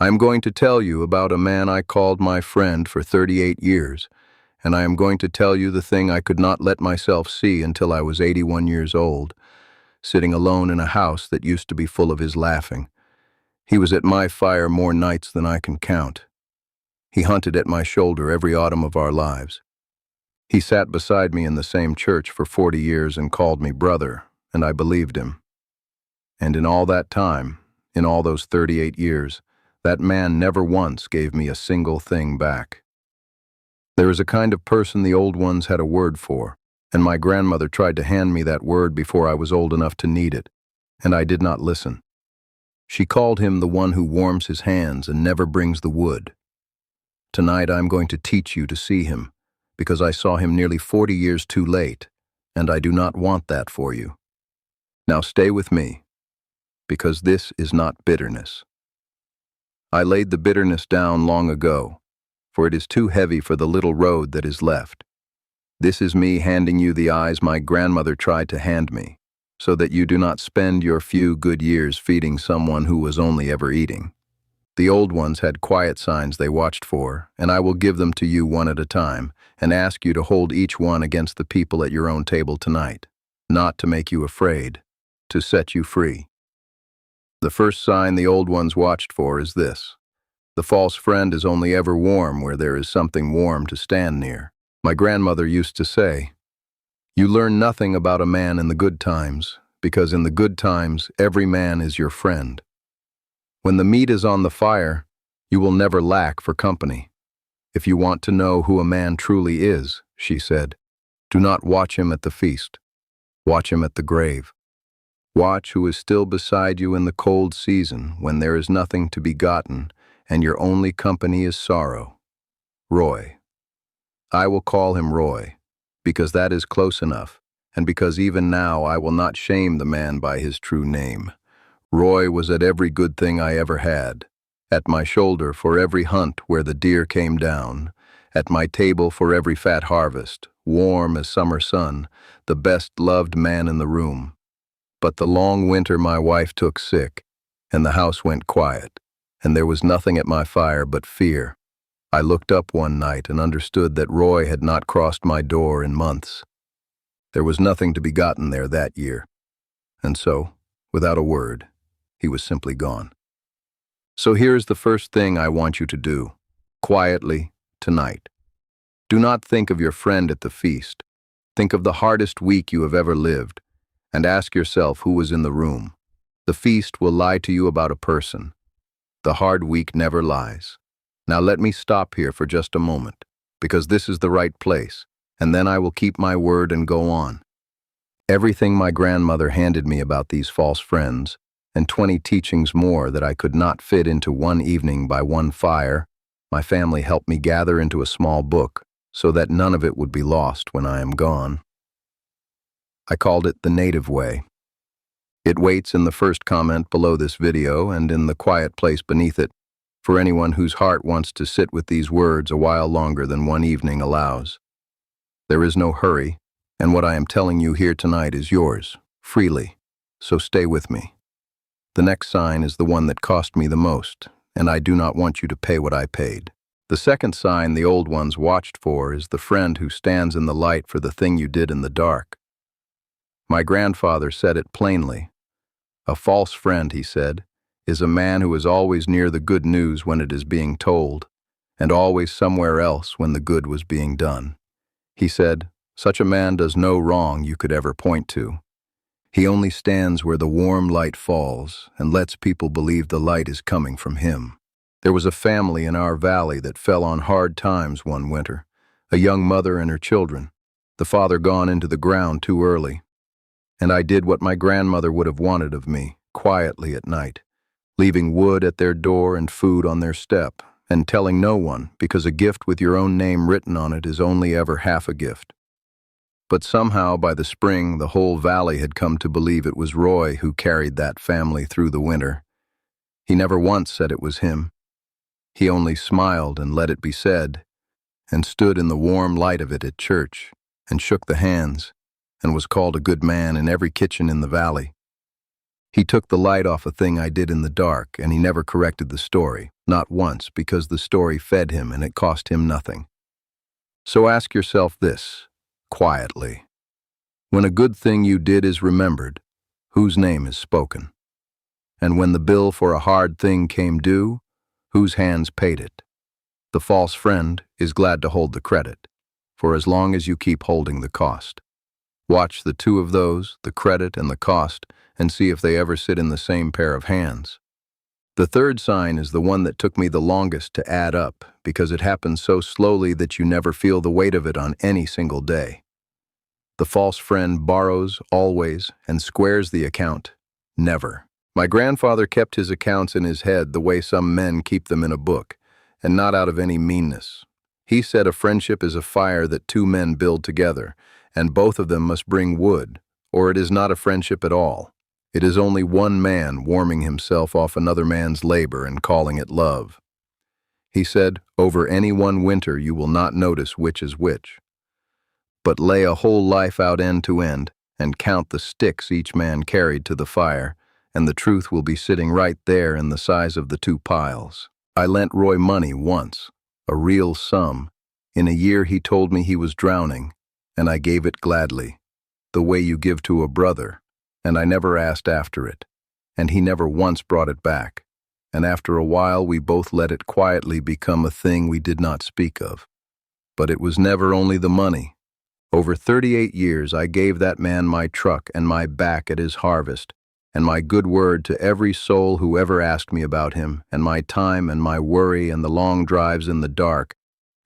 I am going to tell you about a man I called my friend for 38 years, and I am going to tell you the thing I could not let myself see until I was 81 years old, sitting alone in a house that used to be full of his laughing. He was at my fire more nights than I can count. He hunted at my shoulder every autumn of our lives. He sat beside me in the same church for 40 years and called me brother, and I believed him. And in all that time, in all those 38 years, that man never once gave me a single thing back. There is a kind of person the old ones had a word for, and my grandmother tried to hand me that word before I was old enough to need it, and I did not listen. She called him the one who warms his hands and never brings the wood. Tonight I am going to teach you to see him, because I saw him nearly 40 years too late, and I do not want that for you. Now stay with me, because this is not bitterness. I laid the bitterness down long ago, for it is too heavy for the little road that is left. This is me handing you the eyes my grandmother tried to hand me, so that you do not spend your few good years feeding someone who was only ever eating. The old ones had quiet signs they watched for, and I will give them to you one at a time, and ask you to hold each one against the people at your own table tonight, not to make you afraid, to set you free. The first sign the old ones watched for is this: the false friend is only ever warm where there is something warm to stand near. My grandmother used to say, "You learn nothing about a man in the good times, because in the good times every man is your friend. When the meat is on the fire, you will never lack for company. If you want to know who a man truly is," she said, "do not watch him at the feast. Watch him at the grave. Watch who is still beside you in the cold season when there is nothing to be gotten and your only company is sorrow. Roy. I will call him Roy, because that is close enough, and because even now I will not shame the man by his true name. Roy was at every good thing I ever had, at my shoulder for every hunt where the deer came down, at my table for every fat harvest, warm as summer sun, the best loved man in the room. But the long winter my wife took sick, and the house went quiet, and there was nothing at my fire but fear. I looked up one night and understood that Roy had not crossed my door in months. There was nothing to be gotten there that year, and so, without a word, he was simply gone. So here is the first thing I want you to do, quietly, tonight. Do not think of your friend at the feast. Think of the hardest week you have ever lived, and ask yourself who was in the room. The feast will lie to you about a person. The hard week never lies. Now let me stop here for just a moment, because this is the right place, and then I will keep my word and go on. Everything my grandmother handed me about these false friends, and 20 teachings more that I could not fit into one evening by one fire, my family helped me gather into a small book, so that none of it would be lost when I am gone. I called it The Native Way. It waits in the first comment below this video and in the quiet place beneath it for anyone whose heart wants to sit with these words a while longer than one evening allows. There is no hurry, and what I am telling you here tonight is yours, freely, so stay with me. The next sign is the one that cost me the most, and I do not want you to pay what I paid. The second sign the old ones watched for is the friend who stands in the light for the thing you did in the dark. My grandfather said it plainly. A false friend, he said, is a man who is always near the good news when it is being told, and always somewhere else when the good was being done. He said, such a man does no wrong you could ever point to. He only stands where the warm light falls and lets people believe the light is coming from him. There was a family in our valley that fell on hard times one winter, a young mother and her children, the father gone into the ground too early. And I did what my grandmother would have wanted of me, quietly at night, leaving wood at their door and food on their step, and telling no one, because a gift with your own name written on it is only ever half a gift. But somehow by the spring the whole valley had come to believe it was Roy who carried that family through the winter. He never once said it was him. He only smiled and let it be said, and stood in the warm light of it at church, and shook the hands, and was called a good man in every kitchen in the valley. He took the light off a thing I did in the dark, and he never corrected the story, not once, because the story fed him and it cost him nothing. So ask yourself this, quietly. When a good thing you did is remembered, whose name is spoken? And when the bill for a hard thing came due, whose hands paid it? The false friend is glad to hold the credit, for as long as you keep holding the cost. Watch the two of those, the credit and the cost, and see if they ever sit in the same pair of hands. The third sign is the one that took me the longest to add up, because it happens so slowly that you never feel the weight of it on any single day. The false friend borrows always and squares the account never. My grandfather kept his accounts in his head the way some men keep them in a book, and not out of any meanness. He said a friendship is a fire that two men build together, and both of them must bring wood, or it is not a friendship at all. It is only one man warming himself off another man's labor and calling it love. He said, over any one winter you will not notice which is which. But lay a whole life out end to end, and count the sticks each man carried to the fire, and the truth will be sitting right there in the size of the two piles. I lent Roy money once, a real sum. In a year he told me he was drowning, and I gave it gladly, the way you give to a brother, and I never asked after it, and he never once brought it back, and after a while we both let it quietly become a thing we did not speak of. But it was never only the money. Over 38 years I gave that man my truck and my back at his harvest, and my good word to every soul who ever asked me about him, and my time and my worry and the long drives in the dark,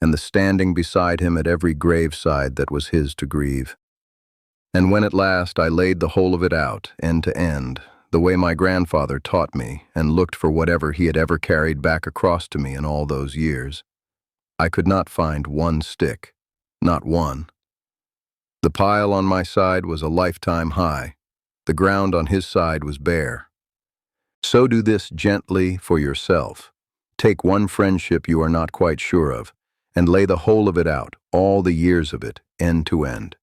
and the standing beside him at every graveside that was his to grieve. And when at last I laid the whole of it out, end to end, the way my grandfather taught me, and looked for whatever he had ever carried back across to me in all those years, I could not find one stick, not one. The pile on my side was a lifetime high. The ground on his side was bare. So do this gently for yourself. Take one friendship you are not quite sure of, and lay the whole of it out, all the years of it, end to end.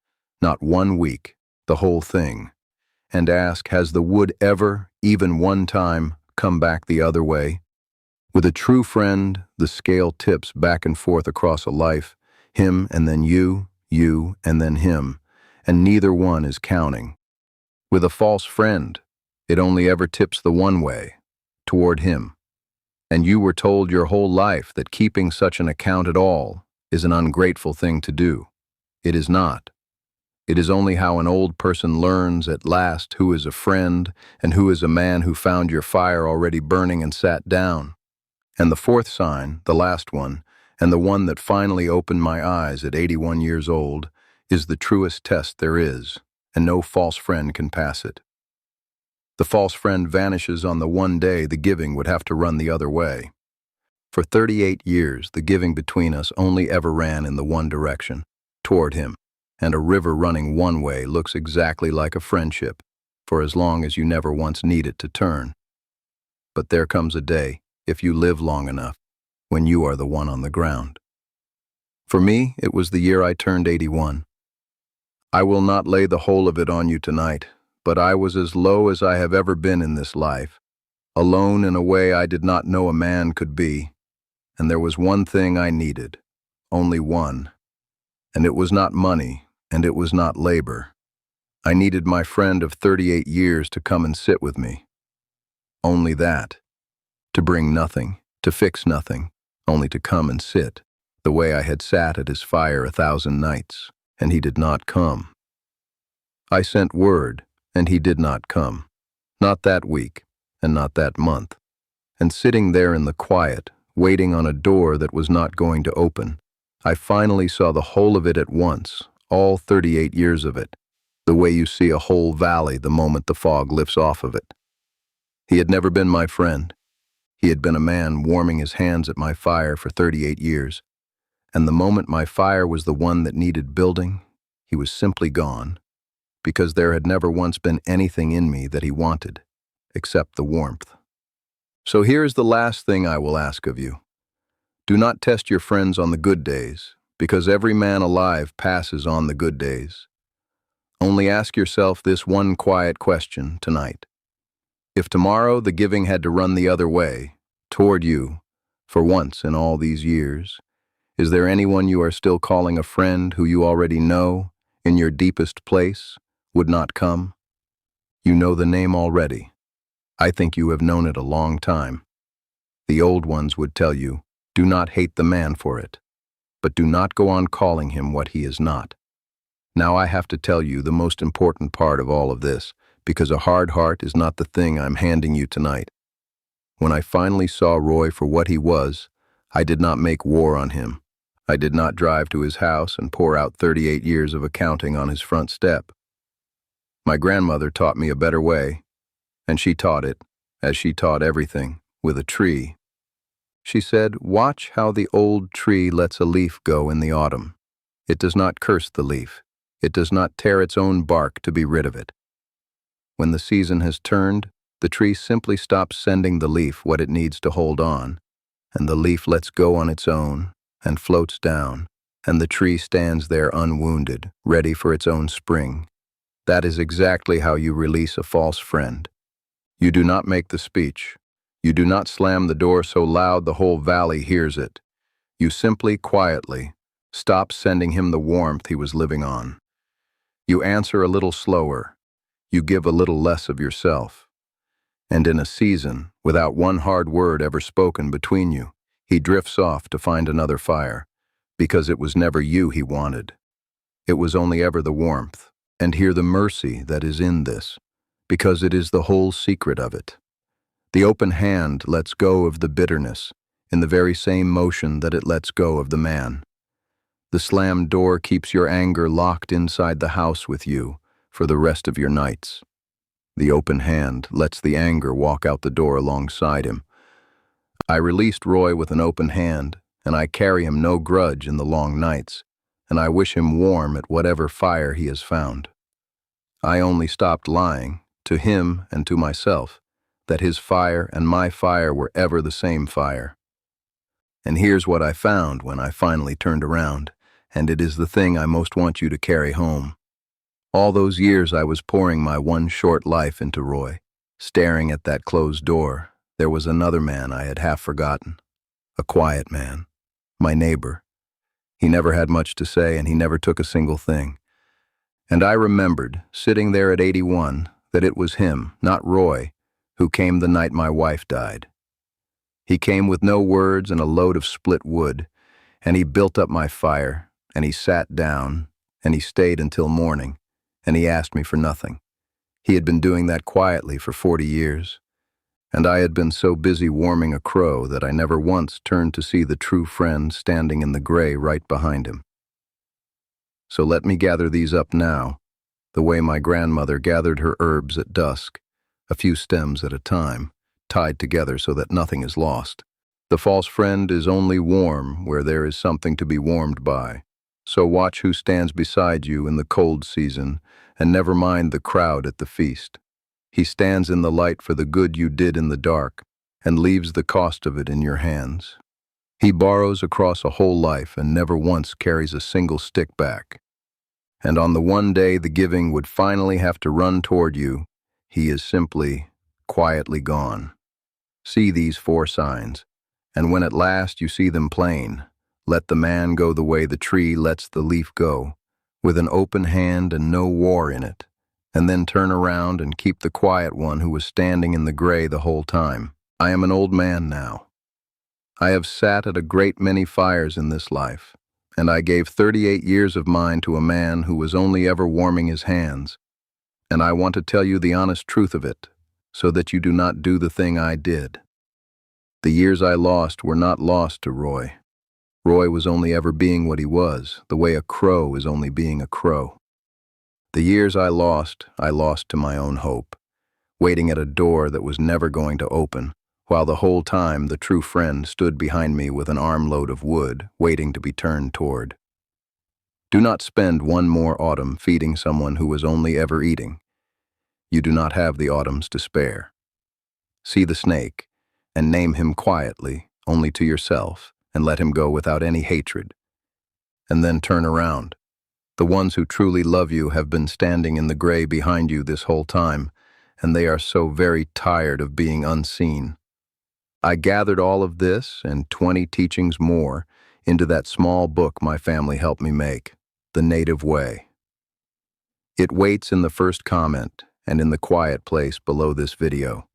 Not 1 week, the whole thing. And ask, has the wood ever, even one time, come back the other way? With a true friend, the scale tips back and forth across a life, him and then you and then him, and neither one is counting. With a false friend, it only ever tips the one way, toward him. And you were told your whole life that keeping such an account at all is an ungrateful thing to do. It is not. It is only how an old person learns at last who is a friend and who is a man who found your fire already burning and sat down. And the fourth sign, the last one, and the one that finally opened my eyes at 81 years old, is the truest test there is, and no false friend can pass it. The false friend vanishes on the one day the giving would have to run the other way. For 38 years, the giving between us only ever ran in the one direction, toward him, and a river running one way looks exactly like a friendship, for as long as you never once need it to turn. But there comes a day, if you live long enough, when you are the one on the ground. For me, it was the year I turned 81. I will not lay the whole of it on you tonight, but I was as low as I have ever been in this life, alone in a way I did not know a man could be, and there was one thing I needed, only one, and it was not money, and it was not labor. I needed my friend of 38 years to come and sit with me. Only that. To bring nothing, to fix nothing, only to come and sit, the way I had sat at his fire 1,000 nights, and he did not come. I sent word, and he did not come, not that week, and not that month. And sitting there in the quiet, waiting on a door that was not going to open, I finally saw the whole of it at once, all 38 years of it, the way you see a whole valley the moment the fog lifts off of it. He had never been my friend. He had been a man warming his hands at my fire for 38 years, and the moment my fire was the one that needed building, he was simply gone, because there had never once been anything in me that he wanted, except the warmth. So here is the last thing I will ask of you. Do not test your friends on the good days, because every man alive passes on the good days. Only ask yourself this one quiet question tonight. If tomorrow the giving had to run the other way, toward you, for once in all these years, is there anyone you are still calling a friend who you already know, in your deepest place, would not come? You know the name already. I think you have known it a long time. The old ones would tell you, do not hate the man for it, but do not go on calling him what he is not. Now I have to tell you the most important part of all of this, because a hard heart is not the thing I'm handing you tonight. When I finally saw Roy for what he was, I did not make war on him. I did not drive to his house and pour out 38 years of accounting on his front step. My grandmother taught me a better way, and she taught it, as she taught everything, with a tree. She said, watch how the old tree lets a leaf go in the autumn. It does not curse the leaf. It does not tear its own bark to be rid of it. When the season has turned, the tree simply stops sending the leaf what it needs to hold on, and the leaf lets go on its own and floats down, and the tree stands there unwounded, ready for its own spring. That is exactly how you release a false friend. You do not make the speech. You do not slam the door so loud the whole valley hears it. You simply, quietly, stop sending him the warmth he was living on. You answer a little slower. You give a little less of yourself. And in a season, without one hard word ever spoken between you, he drifts off to find another fire, because it was never you he wanted. It was only ever the warmth, and hear the mercy that is in this, because it is the whole secret of it. The open hand lets go of the bitterness, in the very same motion that it lets go of the man. The slammed door keeps your anger locked inside the house with you for the rest of your nights. The open hand lets the anger walk out the door alongside him. I released Roy with an open hand, and I carry him no grudge in the long nights, and I wish him warm at whatever fire he has found. I only stopped lying, to him and to myself, that his fire and my fire were ever the same fire. And here's what I found when I finally turned around, and it is the thing I most want you to carry home. All those years I was pouring my one short life into Roy. Staring at that closed door, there was another man I had half forgotten. A quiet man. My neighbor. He never had much to say, and he never took a single thing. And I remembered, sitting there at 81, that it was him, not Roy, who came the night my wife died. He came with no words and a load of split wood, and he built up my fire, and he sat down, and he stayed until morning, and he asked me for nothing. He had been doing that quietly for 40 years, and I had been so busy warming a crow that I never once turned to see the true friend standing in the gray right behind him. So let me gather these up now, the way my grandmother gathered her herbs at dusk, a few stems at a time, tied together so that nothing is lost. The false friend is only warm where there is something to be warmed by. So watch who stands beside you in the cold season, and never mind the crowd at the feast. He stands in the light for the good you did in the dark, and leaves the cost of it in your hands. He borrows across a whole life and never once carries a single stick back. And on the one day the giving would finally have to run toward you, he is simply, quietly gone. See these 4 signs, and when at last you see them plain, let the man go the way the tree lets the leaf go, with an open hand and no war in it, and then turn around and keep the quiet one who was standing in the gray the whole time. I am an old man now. I have sat at a great many fires in this life, and I gave 38 years of mine to a man who was only ever warming his hands, and I want to tell you the honest truth of it, so that you do not do the thing I did. The years I lost were not lost to Roy. Roy was only ever being what he was, the way a crow is only being a crow. The years I lost to my own hope, waiting at a door that was never going to open, while the whole time the true friend stood behind me with an armload of wood, waiting to be turned toward. Do not spend one more autumn feeding someone who was only ever eating. You do not have the autumns to spare. See the snake, and name him quietly, only to yourself, and let him go without any hatred. And then turn around. The ones who truly love you have been standing in the gray behind you this whole time, and they are so very tired of being unseen. I gathered all of this and 20 teachings more into that small book my family helped me make, The Native Way. It waits in the first comment and in the quiet place below this video.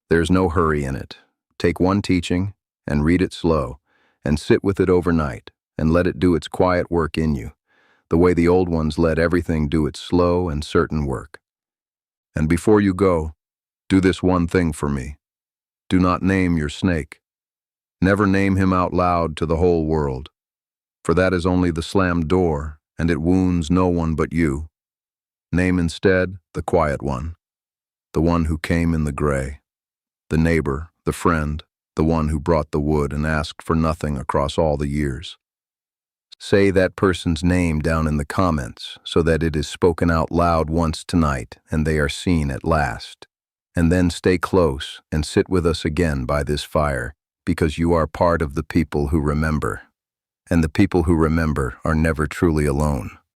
There's no hurry in it. Take one teaching and read it slow, and sit with it overnight, and let it do its quiet work in you, the way the old ones let everything do its slow and certain work. And before you go, do this one thing for me. Do not name your snake. Never name him out loud to the whole world, for that is only the slammed door, and it wounds no one but you. Name instead the quiet one, the one who came in the gray, the neighbor, the friend, the one who brought the wood and asked for nothing across all the years. Say that person's name down in the comments so that it is spoken out loud once tonight and they are seen at last. And then stay close and sit with us again by this fire, because you are part of the people who remember. And the people who remember are never truly alone.